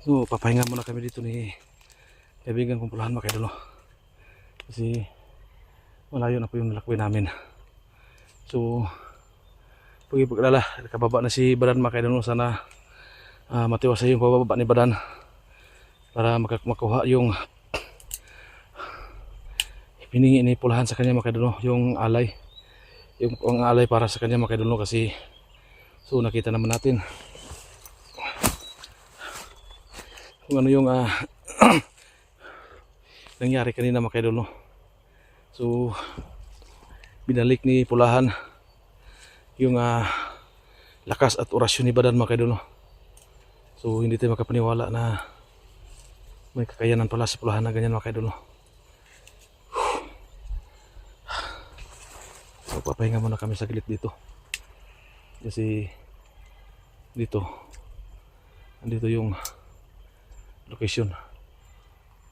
So, papahinga muna kami dito ni kaibigan kong pulahan mga kaidol. Kasi malayo na po yung nalakbay namin. So, pag-alala, nakababa na si Badan mga kaidol. Sana matiwasay yung pababa ni Badan para makuha yung hiningi ni pulahan sa kanya mga kaidol, yung alay. Yung alay para sa kanya mga kaidol kasi so nakita naman natin kung ano yung nangyari kanina mga kaidol. So binalik ni pulahan yung lakas at orasyon ni Badan mga kaidol. So hindi tayo makapaniwala na may kakayanan pala si pulahan na ganyan mga kaidol. So papahinga muna kami sa gilid dito kasi dito andito yung location.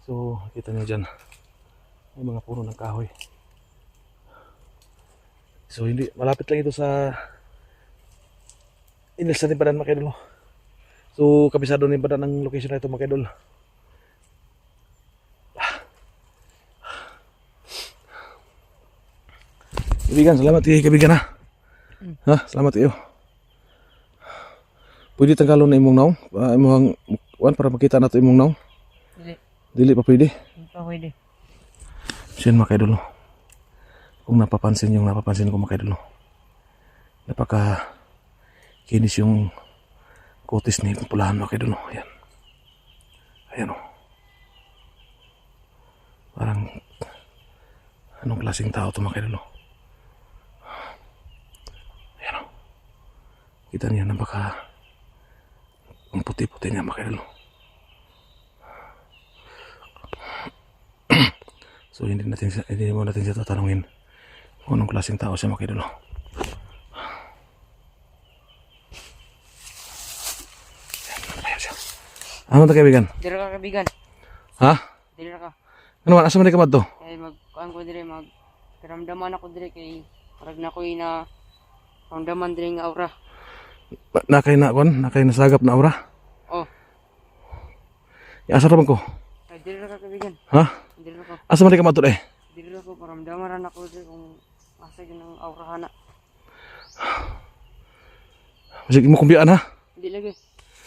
So kita nyo dyan may mga puno ng kahoy. So hindi malapit lang ito sa inilsa ni Badan mga kaidol. So kabisado ni Badan ang location na ito mga kaidol. Kaibigan, salamat kayo kaibigan ha. Ha, salamat kayo. Pwede tanggalon na imong naong imong wan para makita nato imong naong. Dili pa pwede. Hindi pa pwede. Siyan mga kaidol. Kung napapansin ko mga kaidol. Napaka kinis yung kutis ni pulahan mga kaidol. Ayan. Ayan o. Parang anong klaseng tao ito mga kaidol. Ayan o. Kita niyo napaka ang puti-puti niya mga kaidol. So hindi mo natin siya tatanungin kung anong klaseng tao siya mga kaidol. Ano ta kaibigan? Dira ka kaibigan. Ha? Dira ka. Ano man asa man ka madto? Kay magkuan ko dire karamdaman ako dire kay parag na ko'y na ramdaman dire nga aura. Nakay nasagap na aura? Oh. Asa ra man ko? Ay dira ka kaibigan. Ha? Dira ka. Asa man ka madto eh? Dira ko paramdaman ra nako dire kung asa gyud ang aura hana. Sige mo kumbiyaan ha? Di lagi.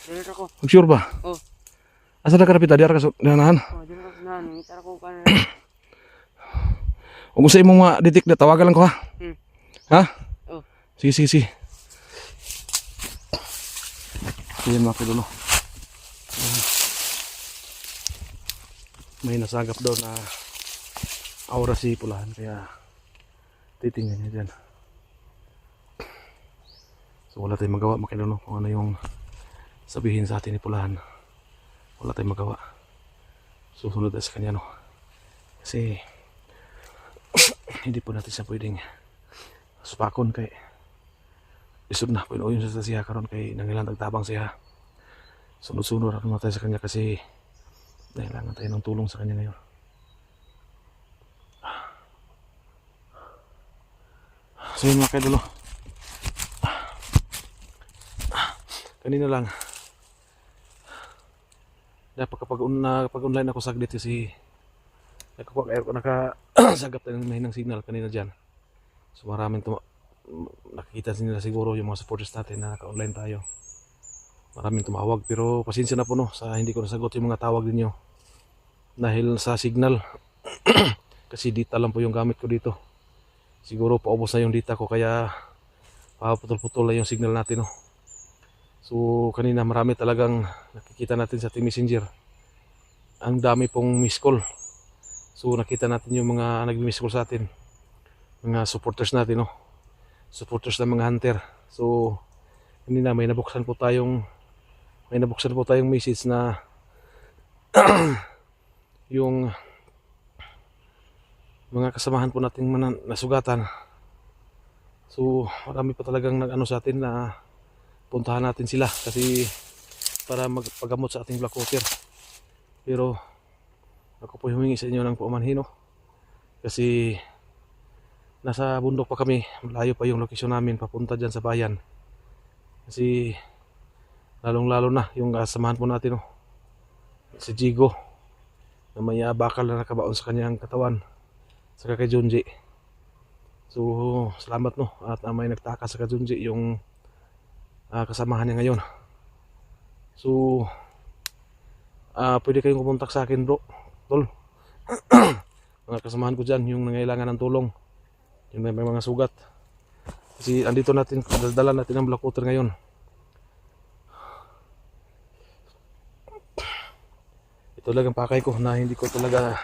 Dira ko. Mag-sure ba? Oh. Asa na ka rapita di ara ka nanahan? Oh, dira ko na ngita ko kan. Kung gusto imong ma-detect na tawagan lang ko ha. Ha? Oh. Sige. Ayan mga kaidol. May nasagap daw na aura si pulahan kaya titingnan niya dyan. So wala tayong magawa mga kaidol kung ano yung sabihin sa atin ni pulahan. Wala tayong magawa. Susunod tayo sa kanya kasi hindi po natin siya pwedeng supakon kay isod na pinuoy siya sa siya karon kay nangilang tagtabang siya. Sunod-sunod ako naman tayo sa kanya kasi kailangan tayo ng tulong sa kanya ngayon. So yun mga kaidol, kanina lang dapat kapag online ako saglit kasi nakasagap tayo ng mahinang signal kanina dyan. So maraming nakikita nila siguro yung mga supporters natin na naka-online tayo. Maraming tumawag pero pasensya na po sa hindi ko nasagot yung mga tawag ninyo dahil sa signal kasi data lang po yung gamit ko dito. Siguro paubos na yung data ko kaya paputol-putol na yung signal natin So kanina marami talagang nakikita natin sa Team Messenger. Ang dami pong miss call. So nakita natin yung mga nag-miss call sa atin. Mga supporters natin supporters ng mga hunter. So kanina may nabuksan po tayong message na yung mga kasamahan po nating nasugatan. So marami pa talagang nag-ano sa atin na puntahan natin sila kasi para magpagamot sa ating black water. Pero ako po humingi sa inyo ng paumanhin kasi nasa bundok pa kami, malayo pa yung location namin papunta dyan sa bayan kasi lalong lalo na yung kasamahan po natin si Jigo na may bakal na nakabaon sa kanyang katawan, saka kay Junji. So salamat no, at may nagtaka sa kay Junji yung kasamahan niya ngayon. So pwede kayong kumontak sa akin bro, tol. Mga kasamahan ko dyan yung nangailangan ng tulong, yung may mga sugat, kasi andito natin, dala natin ang black water ngayon. Ito lang ang pakay ko na hindi ko talaga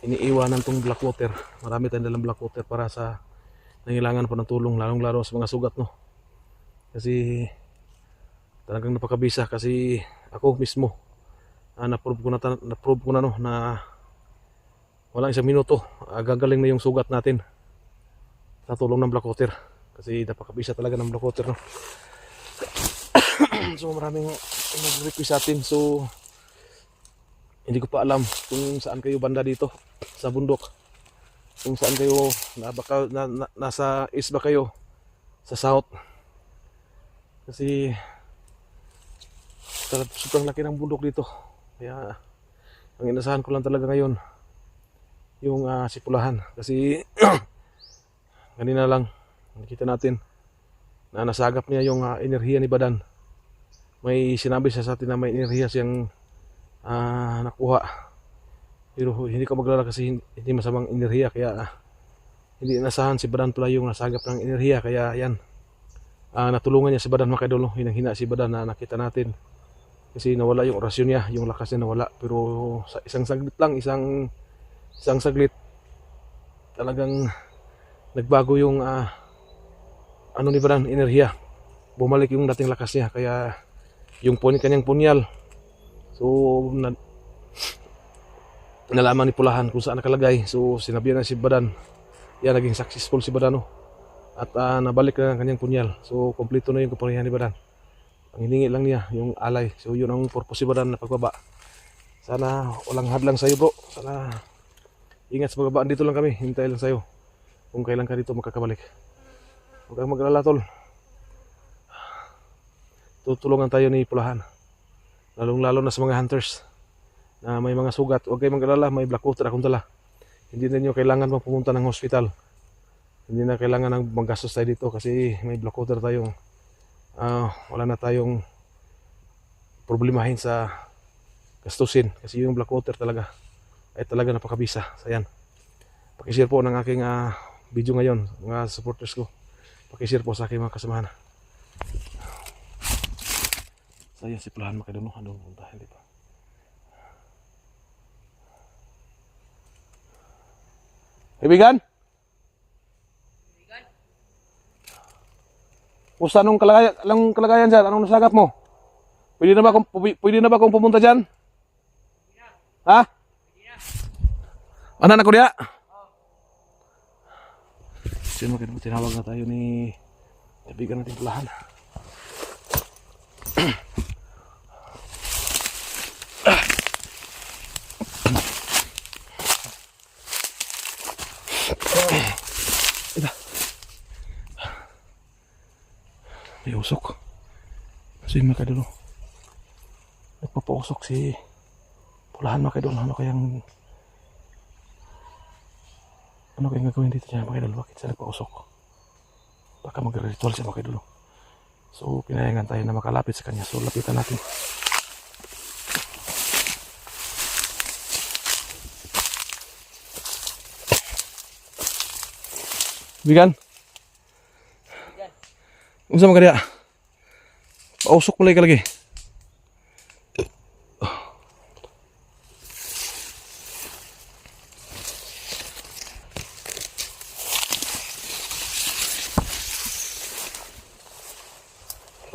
iniiwanan tong black water. Marami tayong dalang black water para sa nangailangan pa ng tulong, lalong lalo sa mga sugat no. Kasi talagang napakabisa, kasi ako mismo na-prove ko na no, na walang isang minuto gagaling na yung sugat natin sa tulong ng black water, kasi napakabisa talaga ng black water no. So maraming nag-request sa atin, so hindi ko pa alam kung saan kayo banda dito sa bundok, kung saan kayo nasa east ba kayo, sa south, kasi sobrang laki ng bundok dito. Kaya ang inasahan ko lang talaga ngayon yung sipulahan, kasi kanina lang nakita natin na nasagap niya yung enerhiya ni Badan. May sinabi siya sa atin na may enerhiya siyang nakuha, pero hindi ko maglala kasi hindi masamang enerhiya, kaya hindi inasahan si Badan pala yung nasagap ng enerhiya. Kaya yan, natulungan niya si Badan mga idol, hinang-hina si Badan na nakita natin, kasi nawala yung orasyon niya, yung lakas niya nawala. Pero sa isang saglit lang, isang saglit, talagang nagbago yung ni Badan, enerhiya, bumalik yung dating lakas niya. Kaya yung kanyang punyal, so nalaman ni Pulahan kung saan nakalagay. So sinabihan na si Badan, yan, naging successful si Badan no? At nabalik na ang kanyang punyal. So kompleto na yung kapangyarihan ni Badan. Ang hiningi lang niya yung alay. So yun ang purpose si Badan na pagbaba. Sana walang hadlang sa'yo bro, sana ingat sa pagbaba. Dito lang kami, hintay lang sa'yo kung kailan ka dito makakabalik. Huwag kang mag-alala tol, tutulungan tayo ni Pulahan, lalong lalo na sa mga hunters na may mga sugat. Huwag kayong mag-alala, may black water akong dala. Hindi na nyo kailangan pang pumunta ng hospital, hindi na kailangan ng maggastos tayo dito, kasi may black water tayong wala na tayong problemahin sa gastusin, kasi yung black water talaga ay talaga napakabisa. So yan, pakishare po ng aking video ngayon, mga supporters ko, pakishare po sa aking mga kasamahan. Saya si Pulahan makidano, ano punta, hindi pa. Kaibigan? Kumusta anong kalagayan dyan? Anong nasagap mo? Pwede na ba akong pumunta dyan? Ha? Ano na ko diya? Sino tinawag na tayo ni kaibigan natin Pulahan. May usok. Kasi mga kadolo, nagpapausok si Pulahan mga kadolo. Ano kayang gagawin dito niya mga kadolo? Bakit siya nagpausok? Baka mag-ritual siya mga kadolo. So pinayangan tayo na makalapit sa kanya. So lapitan natin. Bigan? Unsa man kadiya? Pausok mo ka lagi.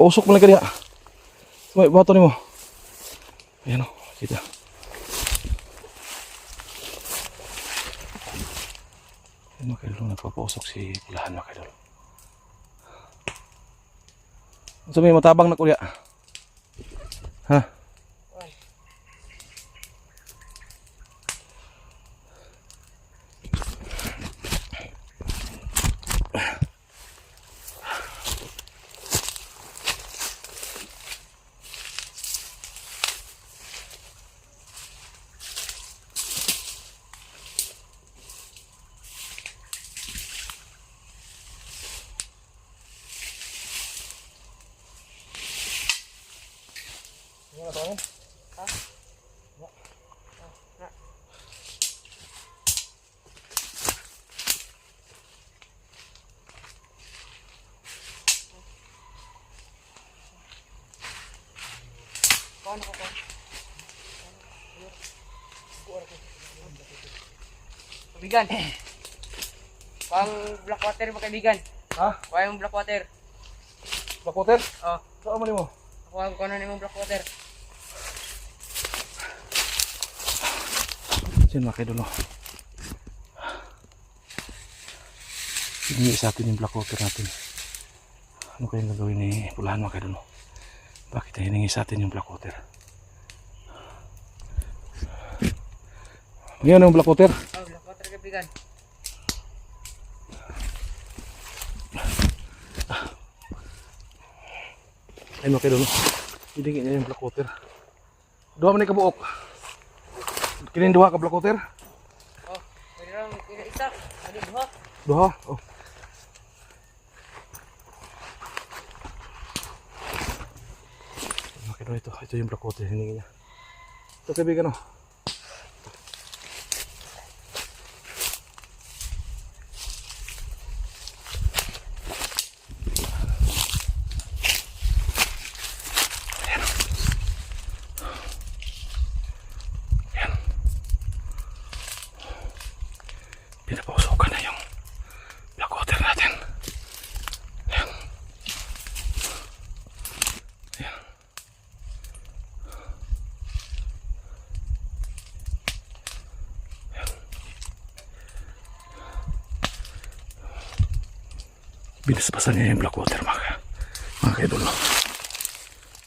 Pausok mo ka diya. May bato nimo. Ayan o, kita. Ayan mga kaidol, nagpapausok si Pulahan mga kaidol. So may matabang na kuya. Ha? Mga tawagin? Ha? Na. Paano ko pa? Kaibigan. Pang black water mo kaibigan. Ha? Kuha yung black water. Black water? Oh, Saan mo mo? kuha ko na yung black water. Yan mga kaidol. Hiningi sa atin yung black water natin. Ano kayang gagawin ni Pulahan mga kaidol? Bakit na hiningi sa atin yung black water? Ngayon yung black water? Oh, black water kaibigan. Ayun mga kaidol. Hiningi niya yung black water. Duha man ni kabuok. Kinin duha ka black water? Oh, pwede lang isa. Ano duha? Duha? Oh. Mga kaidol, ito yung black water hiningi niya. Ito kaibigan oh. Pinapausukan na yung black water natin. Ayan. Ayan. Ayan. Binasbasan niya yung black water mga kaidol.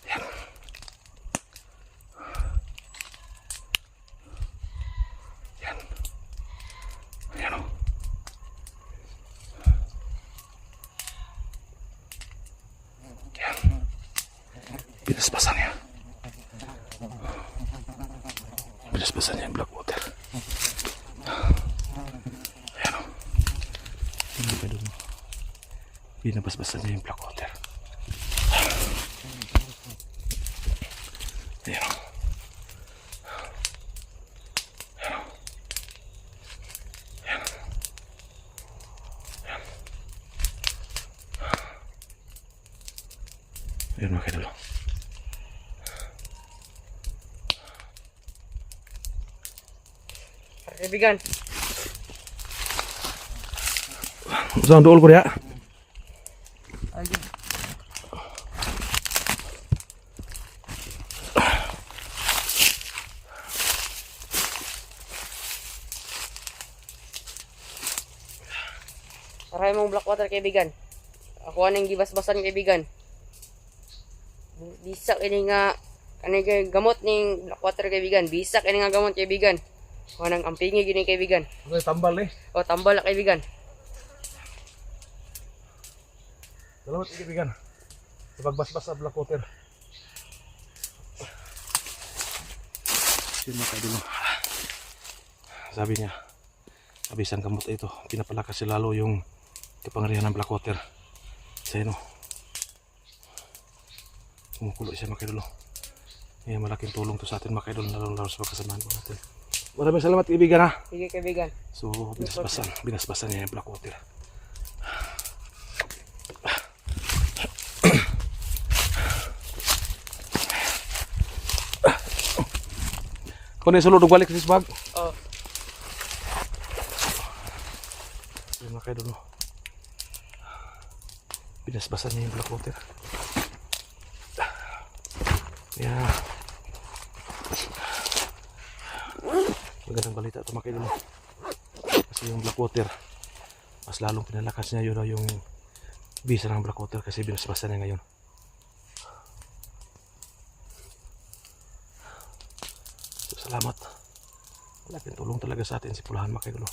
Ayan. Ayan. Ayan o. Ayan. Binasbasan niya. Binasbasan niya yung black water. Ayan o. Ayan ka doon. Binabasbasan niya yung black water. Ayan o. Ayan mga kaidol. Kaibigan. Saan dool ko niya? Ayun. Paray mong black water kaibigan. Ako anong gibasbasan kaibigan. Bisak ini nga kay gamot ning black water kaibigan. Bisak ini nga gamot kaibigan. Ako nang ampingi gini kaibigan. Okay, tambal ni. O tambal na kaibigan. Salamat kaibigan. Sa pagbasbas sa black water. Yun mga kaidol. Sabi niya, abisan gamot ito. Pinapalakas lalo yung kapangyarihan ng black water. Sa ino. Kumukulo siya mga kaidol. Kaya malaking tulong to sa atin mga kaidol, lalo sa pagkasamaan po natin. Maraming salamat kaibigan ha. Sige kaibigan. So binasbasan niya yung black water. Kung na sulod balik sa bag. Oh. Yun mga kaidol. Binasbasan niya yung black water. Yeah. Magandang balita ito mga kaidol. Kasi yung black water, mas lalong pinalakas niya yun yung bisa ng black water kasi binasbasan niya ngayon. So, salamat. Malaking tulong talaga sa atin si Pulahan mga kaidol.